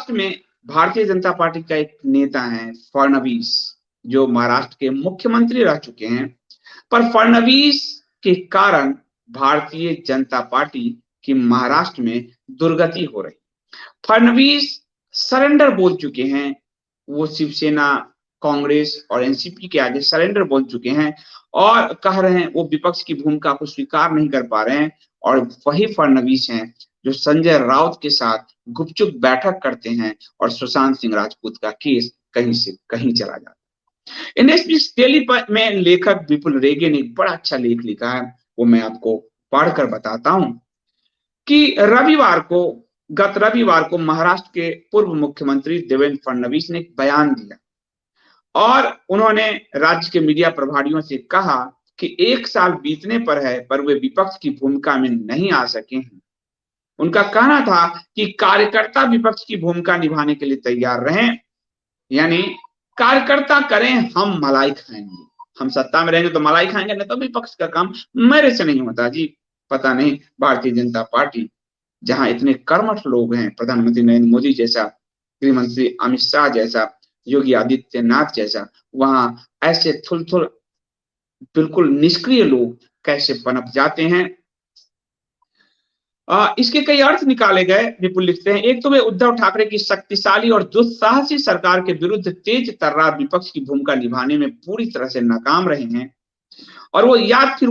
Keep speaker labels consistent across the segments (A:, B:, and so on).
A: महाराष्ट्र में भारतीय जनता पार्टी का एक नेता है फडणवीस, जो महाराष्ट्र के मुख्यमंत्री रह चुके हैं। पर फडणवीस के कारण भारतीय जनता पार्टी की महाराष्ट्र में दुर्गति हो रही। फडणवीस सरेंडर बोल चुके हैं, वो शिवसेना, कांग्रेस और एनसीपी के आगे सरेंडर बोल चुके हैं और कह रहे हैं वो विपक्ष की भूमिका को स्वीकार नहीं कर पा रहे हैं। और वही फडणवीस हैं जो संजय राउत के साथ गुपचुप बैठक करते हैं और सुशांत सिंह राजपूत का केस कहीं से कहीं चला जाता है। एनएसपीस डेली में लेखक विपुल रेगे ने एक बड़ा अच्छा लेख लिखा है, वो मैं आपको पढ़कर बताता हूं कि गत रविवार को महाराष्ट्र के पूर्व मुख्यमंत्री देवेंद्र फडणवीस ने एक बयान दिया और उन्होंने राज्य के मीडिया प्रभारियों से कहा कि 1 साल बीतने पर है पर वे विपक्ष की भूमिका में नहीं आ सके हैं। उनका कहना था कि कार्यकर्ता विपक्ष की भूमिका निभाने के लिए तैयार रहें, यानी कार्यकर्ता करें, हम मलाई खाएंगे, हम सत्ता में रहेंगे तो मलाई खाएंगे, नहीं तो विपक्ष का काम मेरे से नहीं होता जी। पता नहीं भारतीय जनता पार्टी जहां इतने कर्मठ लोग हैं, प्रधानमंत्री नरेंद्र मोदी जैसा, गृह मंत्री अमित शाह जैसा, योगी आदित्यनाथ जैसा, वहां ऐसे थुल बिल्कुल निष्क्रिय लोग कैसे पनप जाते हैं। इसके कई अर्थ निकाले गए। विपुल लिखते हैं, एक तो वे उद्धव ठाकरे की शक्तिशाली और दुस्साहसी सरकार के विरुद्ध तेज तर्रार विपक्ष की भूमिका निभाने में पूरी तरह से नाकाम रहे हैं और वो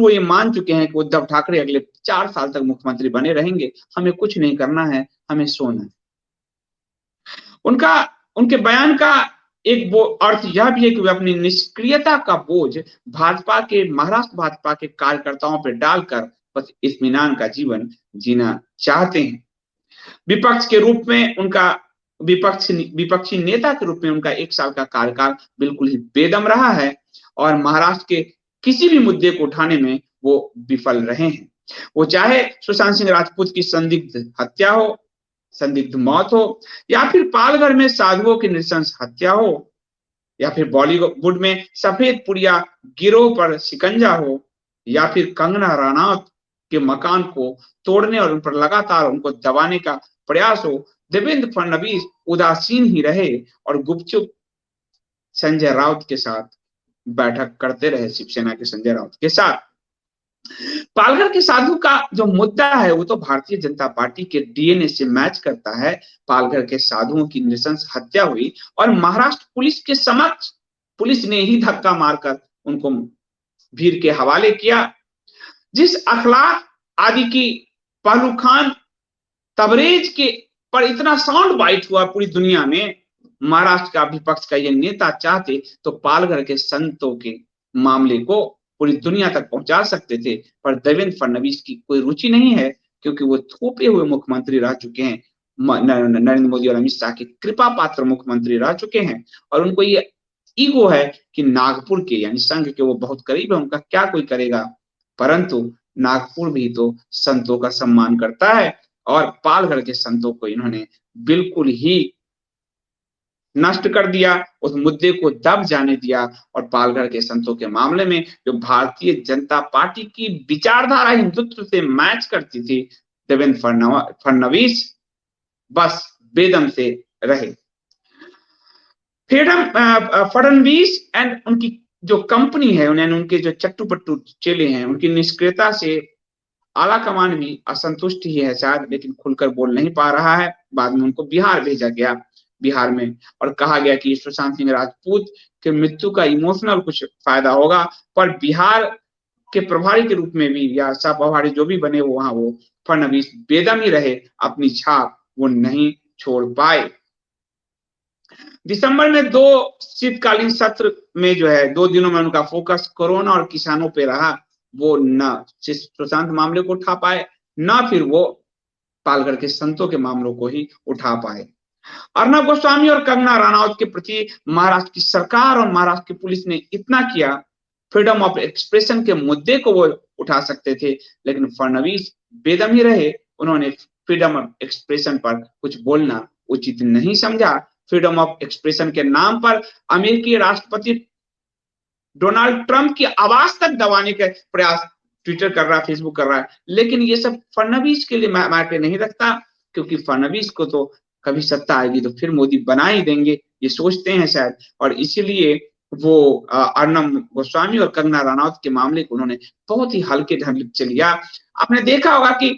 A: ये मान चुके हैं कि उद्धव ठाकरे अगले 4 साल तक मुख्यमंत्री बने रहेंगे, हमें कुछ नहीं करना है, हमें सोना है। उनके बयान का एक वो अर्थ यह भी है कि वे अपनी निष्क्रियता का बोझ महाराष्ट्र भाजपा के कार्यकर्ताओं पर डालकर बस इत्मीनान का जीवन जीना चाहते हैं। विपक्षी नेता के रूप में उनका 1 साल का कार्यकाल बिल्कुल ही बेदम रहा है और महाराष्ट्र के किसी भी मुद्दे को उठाने में वो विफल रहे हैं। वो चाहे सुशांत सिंह राजपूत की संदिग्ध मौत हो, या फिर पालघर में साधुओं की नृशंस हत्या हो, या फिर बॉलीवुड में सफेद पुड़िया गिरोह पर शिकंजा हो, या फिर कंगना रनौत के मकान को तोड़ने और उन पर लगातार उनको दबाने का प्रयास हो, देवेंद्र फडणवीस उदासीन ही रहे और गुपचुप संजय राउत के साथ बैठक करते रहे, शिवसेना के संजय राउत के साथ। पालघर के साधु का जो मुद्दा है वो तो भारतीय जनता पार्टी के डीएनए से मैच करता है। पालघर के साधुओं की नृशंस हत्या हुई और महाराष्ट्र पुलिस के समक्ष पुलिस ने ही धक्का मारकर उनको भीड़ के हवाले किया। जिस अखलाक आदि की पहलू खान तबरेज के पर इतना साउंड बाइट हुआ पूरी दुनिया में, महाराष्ट्र का विपक्ष का ये नेता चाहते तो पालघर के संतों के मामले को पूरी दुनिया तक पहुंचा सकते थे। पर देवेंद्र फडणवीस की कोई रुचि नहीं है क्योंकि वो थोपे हुए मुख्यमंत्री रह चुके हैं, नरेंद्र मोदी और अमित शाह के कृपा पात्र मुख्यमंत्री रह चुके हैं और उनको ये ईगो है कि नागपुर के यानी संघ के वो बहुत करीब है, उनका क्या कोई करेगा। परंतु नागपुर भी तो संतों का सम्मान करता है और पालघर के संतों को इन्होंने बिल्कुल ही नष्ट कर दिया, उस मुद्दे को दब जाने दिया और पालघर के संतों के मामले में जो भारतीय जनता पार्टी की विचारधारा हिंदुत्व से मैच करती थी, देवेंद्र फडणवीस बस बेदम से रहे। फडणवीस एंड उनकी जो कंपनी है, उनके जो चट्टू पट्टू चेले हैं, उनकी निष्क्रियता से आला कमान भी असंतुष्ट ही है शायद, लेकिन खुलकर बोल नहीं पा रहा है। बाद में उनको बिहार भेजा गया, बिहार में, और कहा गया कि सुशांत सिंह राजपूत के मृत्यु का इमोशनल कुछ फायदा होगा, पर बिहार के प्रभारी के रूप में भी या सह प्रभारी जो भी बने वहां वो फडणवीस बेदम ही रहे, अपनी छाप वो नहीं छोड़ पाए। दिसंबर में 2 शीतकालीन सत्र में जो है 2 दिनों में उनका फोकस कोरोना और किसानों पे रहा। वो न सुशांत मामले को उठा पाए, न फिर वो पालघर के संतों के मामलों को ही उठा पाए। अर्नब गोस्वामी और कंगना रनौत के प्रति महाराष्ट्र की सरकार और महाराष्ट्र की पुलिस ने इतना किया, फ्रीडम ऑफ एक्सप्रेशन के मुद्दे को वो उठा सकते थे, लेकिन फडणवीस बेदम ही रहे। उन्होंने फ्रीडम ऑफ एक्सप्रेशन पर कुछ बोलना उचित नहीं समझा। फ्रीडम ऑफ एक्सप्रेशन के नाम पर अमेरिकी राष्ट्रपति डोनाल्ड ट्रंप की आवाज तक दबाने के प्रयास ट्विटर कर रहा है, फेसबुक कर रहा है, लेकिन ये सब फडणवीस के लिए मायने नहीं रखता, क्योंकि फडणवीस को तो कभी सत्ता आएगी तो फिर मोदी बना ही देंगे, ये सोचते हैं शायद। और इसीलिए वो अर्नब गोस्वामी और कंगना रनौत के मामले को उन्होंने बहुत ही हल्के ढंग से लिया। आपने देखा होगा कि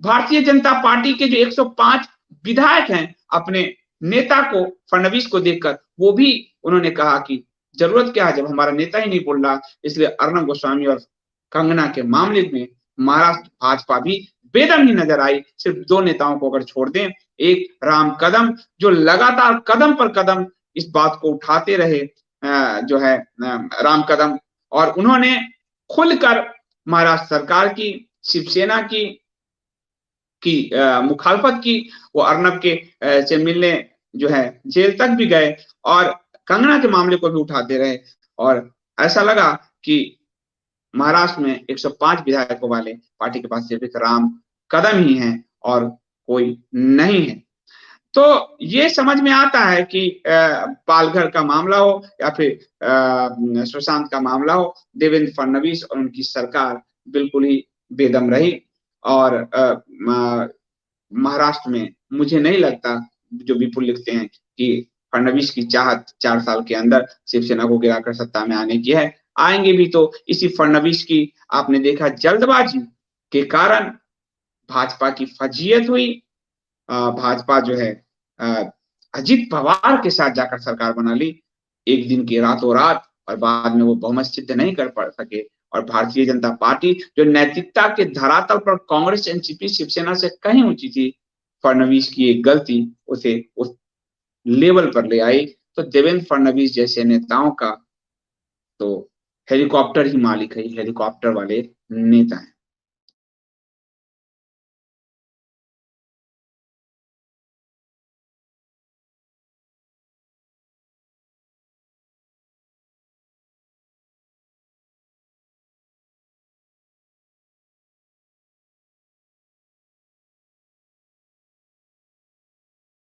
A: भारतीय जनता पार्टी के जो 105 विधायक हैं, अपने नेता को, फडणवीस को देखकर वो भी उन्होंने कहा कि जरूरत क्या है जब हमारा नेता ही नहीं बोल रहा। इसलिए अर्नब गोस्वामी और कंगना के मामले में महाराष्ट्र भाजपा भी बेदम ही नजर आई। सिर्फ दो नेताओं को अगर छोड़ दें, एक राम कदम जो लगातार कदम पर कदम इस बात को उठाते रहे, जो है राम कदम, और उन्होंने खुलकर महाराष्ट्र सरकार की, शिवसेना की मुखालफत की। वो अर्नब के से मिलने जो है जेल तक भी गए और कंगना के मामले को भी उठाते रहे। और ऐसा लगा कि महाराष्ट्र में 105 विधायकों वाले पार्टी के पास सिर्फ एक राम कदम ही है और कोई नहीं है। तो ये समझ में आता है कि पालघर का मामला हो या फिर सुशांत का मामला हो, देवेंद्र फडणवीस और उनकी सरकार बिल्कुल ही बेदम रही। और महाराष्ट्र में मुझे नहीं लगता, जो विपुल लिखते हैं, कि फडणवीस की चाहत 4 साल के अंदर शिवसेना को गिराकर सत्ता में आने की है। आएंगे भी तो इसी फडणवीस की, आपने देखा, जल्दबाजी के कारण भाजपा की फजीयत हुई। भाजपा जो है अजित पवार के साथ जाकर सरकार बना ली एक दिन की रातों रात, और बाद में वो बहुमत सिद्ध नहीं कर पा सके। और भारतीय जनता पार्टी जो नैतिकता के धरातल पर कांग्रेस, एनसीपी, शिवसेना से कहीं ऊंची थी, फडणवीस की एक गलती उसे उस लेवल पर ले आई। तो देवेंद्र फडणवीस जैसे नेताओं का तो हेलीकॉप्टर ही मालिक है, हेलीकॉप्टर वाले नेता है।